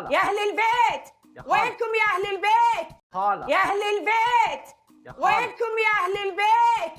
يا أهل البيت وينكم يا أهل البيت يا أهل البيت وينكم يا أهل البيت।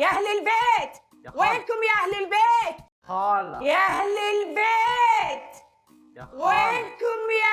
يا أهل البيت وينكم يا أهل البيت يا أهل البيت وينكم يا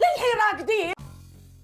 للحين راقدين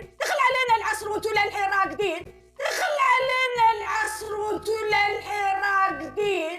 دخل علينا العصر وانتوا للحين راقدين دخل علينا العصر وانتوا للحين راقدين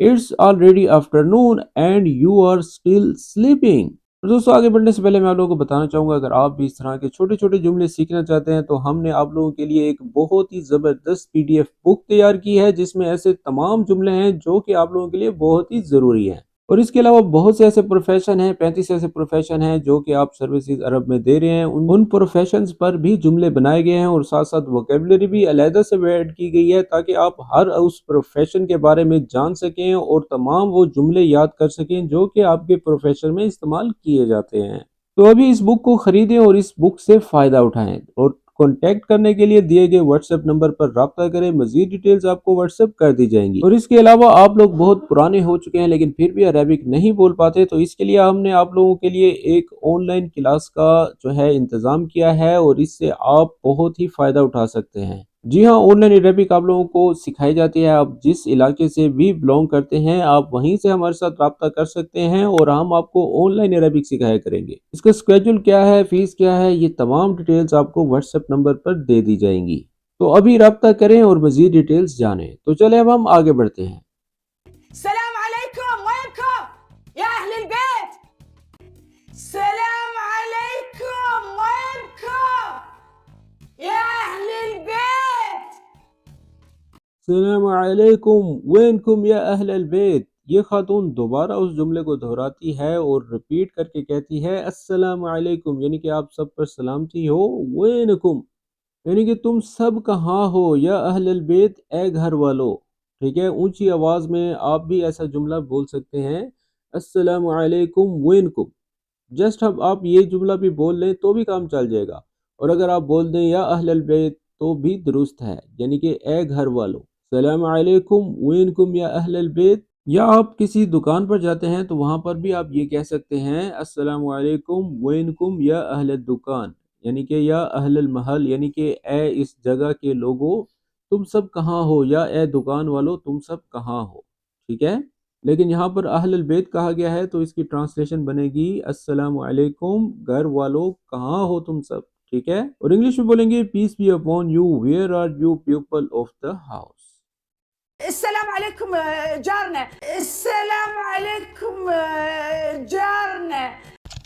It's already afternoon and you are still sleeping. اور دوستوں آگے بڑھنے سے پہلے میں آپ لوگوں کو بتانا چاہوں گا، اگر آپ بھی اس طرح کے چھوٹے چھوٹے جملے سیکھنا چاہتے ہیں تو ہم نے آپ لوگوں کے لیے ایک بہت ہی زبردست PDF بک تیار کی ہے، جس میں ایسے تمام جملے ہیں جو کہ آپ لوگوں کے لیے بہت ہی ضروری ہیں۔ اور اس کے علاوہ بہت سے ایسے پروفیشن ہیں، 35 ایسے پروفیشن ہیں جو کہ آپ سروسز عرب میں دے رہے ہیں، ان پروفیشنز پر بھی جملے بنائے گئے ہیں، اور ساتھ ساتھ ووکیبلری بھی علیحدہ سے ایڈ کی گئی ہے تاکہ آپ ہر اس پروفیشن کے بارے میں جان سکیں اور تمام وہ جملے یاد کر سکیں جو کہ آپ کے پروفیشن میں استعمال کیے جاتے ہیں۔ تو ابھی اس بک کو خریدیں اور اس بک سے فائدہ اٹھائیں، اور کانٹیکٹ کرنے کے لیے دیے گئے واٹس ایپ نمبر پر رابطہ کریں، مزید ڈیٹیلز آپ کو واٹس ایپ کر دی جائیں گی۔ اور اس کے علاوہ آپ لوگ بہت پرانے ہو چکے ہیں لیکن پھر بھی عربک نہیں بول پاتے، تو اس کے لیے ہم نے آپ لوگوں کے لیے ایک آن لائن کلاس کا جو ہے انتظام کیا ہے، اور اس سے آپ بہت ہی فائدہ اٹھا سکتے ہیں۔ جی ہاں، آن لائن عربک آپ لوگوں کو سکھائی جاتی ہے۔ آپ جس علاقے سے بھی بلونگ کرتے ہیں آپ وہیں سے ہمارے ساتھ رابطہ کر سکتے ہیں، اور ہم آپ کو آن لائن عربک سکھایا کریں گے۔ اس کا اسکیڈول کیا ہے، فیس کیا ہے، یہ تمام ڈیٹیلز آپ کو واٹس ایپ نمبر پر دے دی جائیں گی۔ تو ابھی رابطہ کریں اور مزید ڈیٹیلز جانیں۔ تو چلیں اب ہم آگے بڑھتے ہیں۔ السلام عليكم، وينكم يا أهل البيت؟ السلام عليكم، وينكم يا أهل البيت؟ السلام علیکم وینکم یا اہل البیت۔ یہ خاتون دوبارہ اس جملے کو دہراتی ہے اور ریپیٹ کر کے کہتی ہے السلام علیکم، یعنی کہ آپ سب پر سلامتی ہو، وینکم یعنی کہ تم سب کہاں ہو، یا اہل البیت اے گھر والو۔ ٹھیک ہے، اونچی آواز میں آپ بھی ایسا جملہ بول سکتے ہیں السلام علیکم وینکم۔ جسٹ اب آپ یہ جملہ بھی بول لیں تو بھی کام چل جائے گا، اور اگر آپ بول دیں یا اہل البیت تو بھی درست ہے، یعنی کہ اے گھر والو۔ السلام علیکم وینکم یا اہل البیت۔ یا آپ کسی دکان پر جاتے ہیں تو وہاں پر بھی آپ یہ کہہ سکتے ہیں السلام علیکم وینکم یا اہل الدکان، یعنی کہ یا اہل المحل، یعنی کہ اے اس جگہ کے لوگوں تم سب کہاں ہو، یا اے دکان والو تم سب کہاں ہو۔ ٹھیک ہے، لیکن یہاں پر اہل البیت کہا گیا ہے تو اس کی ٹرانسلیشن بنے گی السلام علیکم گھر والو کہاں ہو تم سب۔ ٹھیک ہے، اور انگلش میں بولیں گے peace be upon you, where are you people of the house. السلام عليكم جارنا، السلام عليكم جارنا۔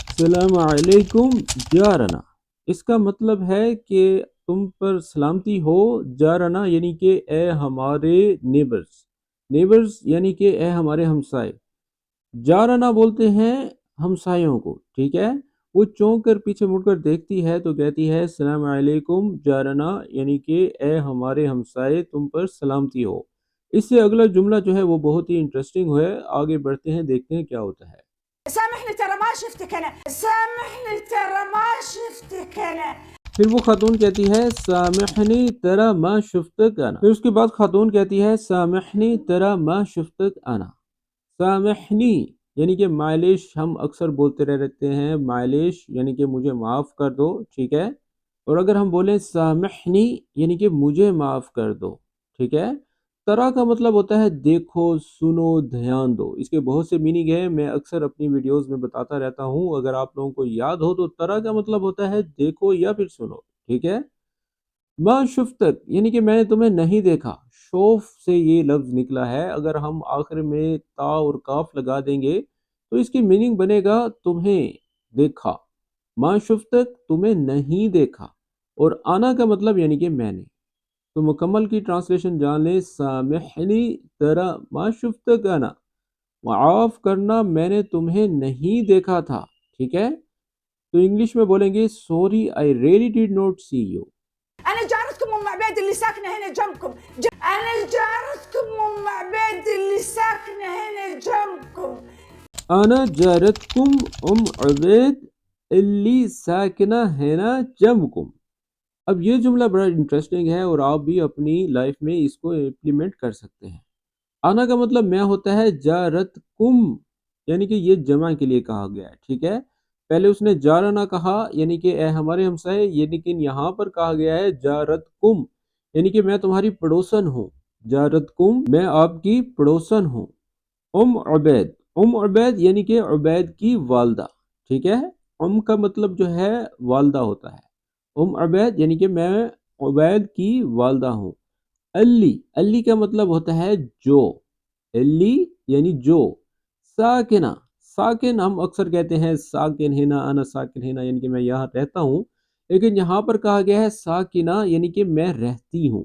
السلام علیکم جارنا، اس کا مطلب ہے کہ تم پر سلامتی ہو، جارنا یعنی کہ اے ہمارے نیبرز یعنی کہ اے ہمارے ہمسائے۔ جارنا بولتے ہیں ہمسایوں کو۔ ٹھیک ہے، وہ چونک کر پیچھے مڑ کر دیکھتی ہے تو کہتی ہے السلام علیکم جارنا، یعنی کہ اے همارے ہمسائے تم پر سلامتی ہو۔ اس سے اگلا جملہ جو ہے وہ بہت ہی انٹرسٹنگ ہے، آگے بڑھتے ہیں دیکھتے ہیں کیا ہوتا ہے۔ سامحني ترى ما شفتك أنا، سامحني ترى ما شفتك أنا۔ پھر وہ خاتون کہتی ہے سامحنی ترى ما شفتک انا۔ پھر اس کے بعد خاتون کہتی ہے سامحنی ترى ما شفتک انا۔ سامحنی یعنی کہ معلش، ہم اکثر بولتے رہتے ہیں معلش یعنی کہ مجھے معاف کر دو۔ ٹھیک ہے، اور اگر ہم بولیں سامحنی یعنی کہ مجھے معاف کر دو۔ ٹھیک ہے، ترا کا مطلب ہوتا ہے دیکھو، سنو، دھیان دو۔ اس کے بہت سے میننگ ہیں، میں اکثر اپنی ویڈیوز میں بتاتا رہتا ہوں، اگر آپ لوگوں کو یاد ہو تو ترا کا مطلب ہوتا ہے دیکھو یا پھر سنو۔ ٹھیک ہے، ما شفتک یعنی کہ میں نے تمہیں نہیں دیکھا، شوف سے یہ لفظ نکلا ہے، اگر ہم آخر میں تا اور کاف لگا دیں گے تو اس کی میننگ بنے گا تمہیں دیکھا۔ ما شفتک تمہیں نہیں دیکھا، اور آنا کا مطلب یعنی کہ میں نے۔ تو مکمل کی ٹرانسلیشن جان لیں، سامحنی ترى ما شفتک انا، معاف کرنا میں نے تمہیں نہیں دیکھا تھا۔ ٹھیک ہے، تو انگلش میں بولیں گے sorry I really did not see you. أنا جارتكم أم عبيد اللي ساكنة هنا جنبكم، أنا جارتكم أم عبيد اللي ساكنة هنا جنبكم۔ انا جارتکم ام عبید اللي ساکنہ ہینا جنبکم۔ اب یہ جملہ بڑا انٹرسٹنگ ہے اور آپ بھی اپنی لائف میں اس کو امپلیمنٹ کر سکتے ہیں۔ آنا کا مطلب میں ہوتا ہے جارتکم، یعنی کہ یہ جمع کے لیے کہا گیا ہے۔ ٹھیک ہے، پہلے اس نے جارنا کہا یعنی کہ اے ہمارے ہمسائے، لیکن یہاں پر کہا گیا ہے جارتکم یعنی کہ میں تمہاری پڑوسن ہوں۔ جارتکم میں آپ کی پڑوسن ہوں۔ ام عبید یعنی کہ عبید کی والدہ۔ ٹھیک ہے، ام کا مطلب جو ہے والدہ ہوتا ہے، ام عبید یعنی کہ میں عبید کی والدہ ہوں۔ علی کا مطلب ہوتا ہے جو۔ اللی یعنی جو، ساکنہ، ساکن ہم اکثر کہتے ہیں ساکن ہنا، انا ساکن ہنا یعنی کہ میں یہاں رہتا ہوں، لیکن یہاں پر کہا گیا ہے ساکنہ یعنی کہ میں رہتی ہوں،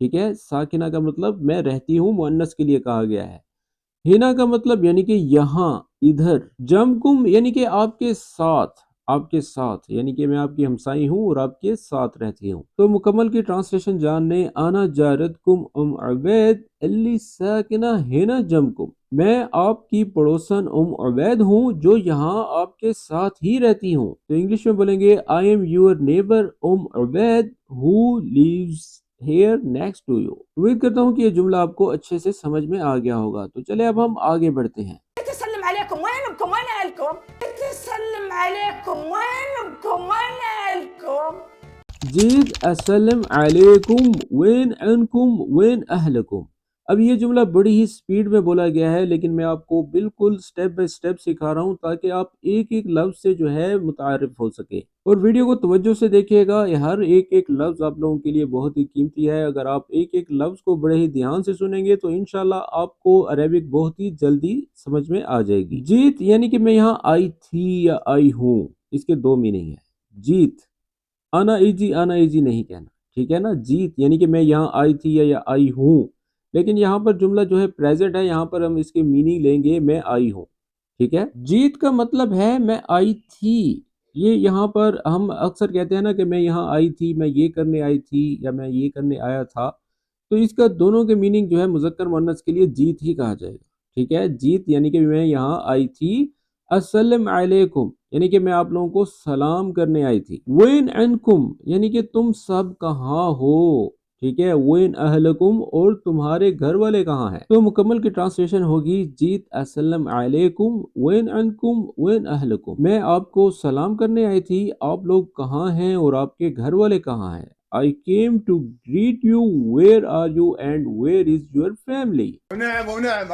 ٹھیک ہے، ساکنہ کا مطلب میں رہتی ہوں، مؤنث کے لیے کہا گیا ہے۔ ہنا کا مطلب یعنی کہ یہاں، ادھر، جمکم یعنی کہ آپ کے ساتھ، آپ کے ساتھ یعنی کہ میں آپ کی ہمسائی ہوں اور آپ کے ساتھ رہتی ہوں۔ تو مکمل کی ٹرانسلیشن جاننے، انا جارتکم عبید اللی ساکنہ ہنا جمکم، میں آپ کی پڑوسن عبید ہوں جو یہاں آپ کے ساتھ ہی رہتی ہوں۔ تو انگلش میں بولیں گے I am your neighbour Obaid who lives here next to you۔ امید کرتا ہوں کہ یہ جملہ آپ کو اچھے سے سمجھ میں آ گیا ہوگا، تو چلے اب ہم آگے بڑھتے ہیں۔ تسلم عليكم، وين بكم، وين اهلكم؟ تسلم عليكم، وين بكم، وين اهلكم؟ جیت اسلم علیکم وین عنکم وین اہلکم۔ اب یہ جملہ بڑی ہی سپیڈ میں بولا گیا ہے، لیکن میں آپ کو بالکل سٹیپ بائی سٹیپ سکھا رہا ہوں تاکہ آپ ایک ایک لفظ سے جو ہے متعارف ہو سکے، اور ویڈیو کو توجہ سے دیکھیے گا، یہ ہر ایک ایک لفظ آپ لوگوں کے لیے بہت ہی قیمتی ہے۔ اگر آپ ایک ایک لفظ کو بڑے ہی دھیان سے سنیں گے تو انشاءاللہ آپ کو عربک بہت ہی جلدی سمجھ میں آ جائے گی۔ جیت یعنی کہ میں یہاں آئی تھی یا آئی ہوں، اس کے دو میننگ ہیں۔ جیت آنا ایجی، آنا ایجی نہیں کہنا، ٹھیک ہے نا، جیت یعنی کہ میں یہاں آئی تھی یا آئی ہوں، لیکن یہاں پر جملہ جو ہے پریزنٹ ہے، یہاں پر ہم اس کے میننگ لیں گے میں آئی ہوں، ٹھیک ہے۔ جیت کا مطلب ہے میں آئی تھی، یہ یہاں پر ہم اکثر کہتے ہیں نا کہ میں یہاں آئی تھی، میں یہ کرنے آئی تھی یا میں یہ کرنے آیا تھا، تو اس کا دونوں کے میننگ جو ہے مذکر مؤنث کے لیے جیت ہی کہا جائے گا، ٹھیک ہے۔ جیت یعنی کہ میں یہاں آئی تھی، السلام علیکم یعنی کہ میں آپ لوگوں کو سلام کرنے آئی تھی، وین عنکم یعنی کہ تم سب کہاں ہو، ٹھیک ہے، وین اہلکم اور تمہارے گھر والے کہاں ہیں۔ تو مکمل کی ٹرانسلیشن ہوگی جیت السلام علیکم وین عنکم وین اہلکم، میں آپ کو سلام کرنے آئی تھی، آپ لوگ کہاں ہیں اور آپ کے گھر والے کہاں ہیں۔ I came to greet you, where are you and where is your family؟ ونعم ونعم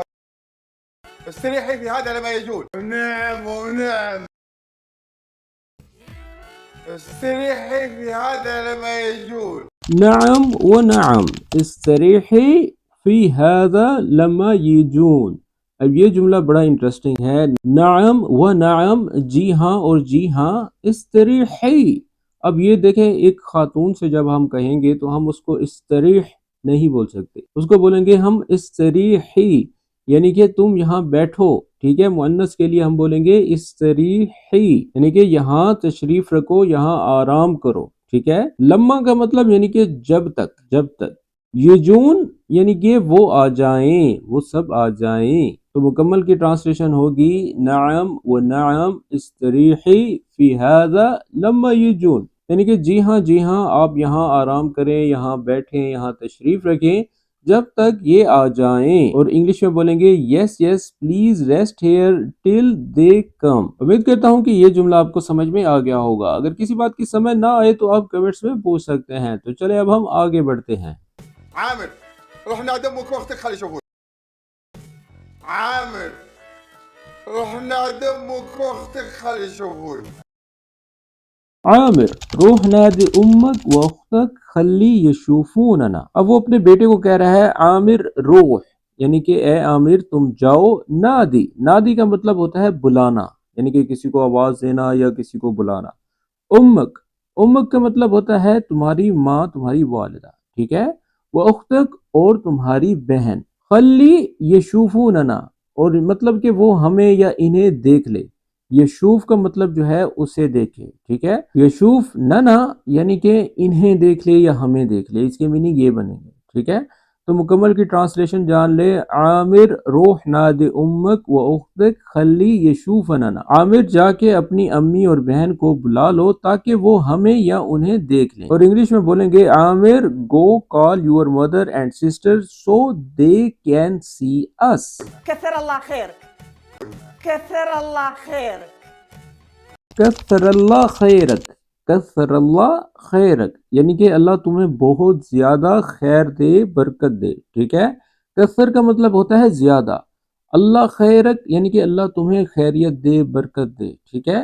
استريحي في هذا لما يجول. ونعم ونعم استريحي في هذا لما يجول. نعم ونعم استریحی فی هذا لما یجون۔ اب یہ جملہ بڑا انٹرسٹنگ ہے، نعم و نعم جی ہاں اور جی ہاں، استریحی، اب یہ دیکھیں ایک خاتون سے جب ہم کہیں گے تو ہم اس کو استریح نہیں بول سکتے، اس کو بولیں گے ہم استریحی یعنی کہ تم یہاں بیٹھو، ٹھیک ہے، مؤنث کے لیے ہم بولیں گے استریحی یعنی کہ یہاں تشریف رکھو، یہاں آرام کرو، ٹھیک ہے۔ لما کا مطلب یعنی کہ جب تک، جب تک۔ یجون یعنی کہ وہ آ جائیں، وہ سب آ جائیں۔ تو مکمل کی ٹرانسلیشن ہوگی نعم و نعم استریحی فی هذا لما یجون، یعنی کہ جی ہاں آپ یہاں آرام کریں، یہاں بیٹھیں، یہاں تشریف رکھیں جب تک یہ آ جائیں، اور انگلش میں بولیں گے یس یس پلیز ریسٹ ہیئر ٹل دے کم۔ امید کرتا ہوں کہ یہ جملہ آپ کو سمجھ میں آ گیا ہوگا، اگر کسی بات کی سمجھ نہ آئے تو آپ کمنٹس میں پوچھ سکتے ہیں۔ تو چلے اب ہم آگے بڑھتے ہیں۔ عامر روح نادي امك واختك خلي يشوفون. عامر روح نادي امك واختك خلي يشوفون. عامر روح نادی امک و اختک خلی یشوفوننا، اب وہ اپنے بیٹے کو کہہ رہا ہے عامر روح یعنی کہ اے عامر تم جاؤ، نادی، نادی کا مطلب ہوتا ہے بلانا یعنی کہ کسی کو آواز دینا یا کسی کو بلانا۔ امک، امک کا مطلب ہوتا ہے تمہاری ماں، تمہاری والدہ، ٹھیک ہے، وہ اختک اور تمہاری بہن، خلی یشوفوننا اور مطلب کہ وہ ہمیں یا انہیں دیکھ لے، یشوف کا مطلب جو ہے اسے دیکھے، ٹھیک ہے، یشوف ننا یعنی کہ انہیں دیکھ لے یا ہمیں دیکھ لے، اس کے میننگ یہ بنیں گے، ٹھیک ہے۔ تو مکمل کی ٹرانسلیشن جان لے، عامر روح نادی امک و اختک خلی یشوفننا، عامر جا کے اپنی امی اور بہن کو بلا لو تاکہ وہ ہمیں یا انہیں دیکھ لیں، اور انگلش میں بولیں گے Aamir go call your mother and sister so they can see us. كثر الله خيرك، كثر الله خيرك، کثر اللہ خیرک، کثر اللہ خیرک یعنی کہ اللہ تمہیں بہت زیادہ خیر دے، برکت دے، ٹھیک ہے۔ کثر کا مطلب ہوتا ہے زیادہ، اللہ خیرک یعنی کہ اللہ تمہیں خیریت دے، برکت دے، ٹھیک ہے۔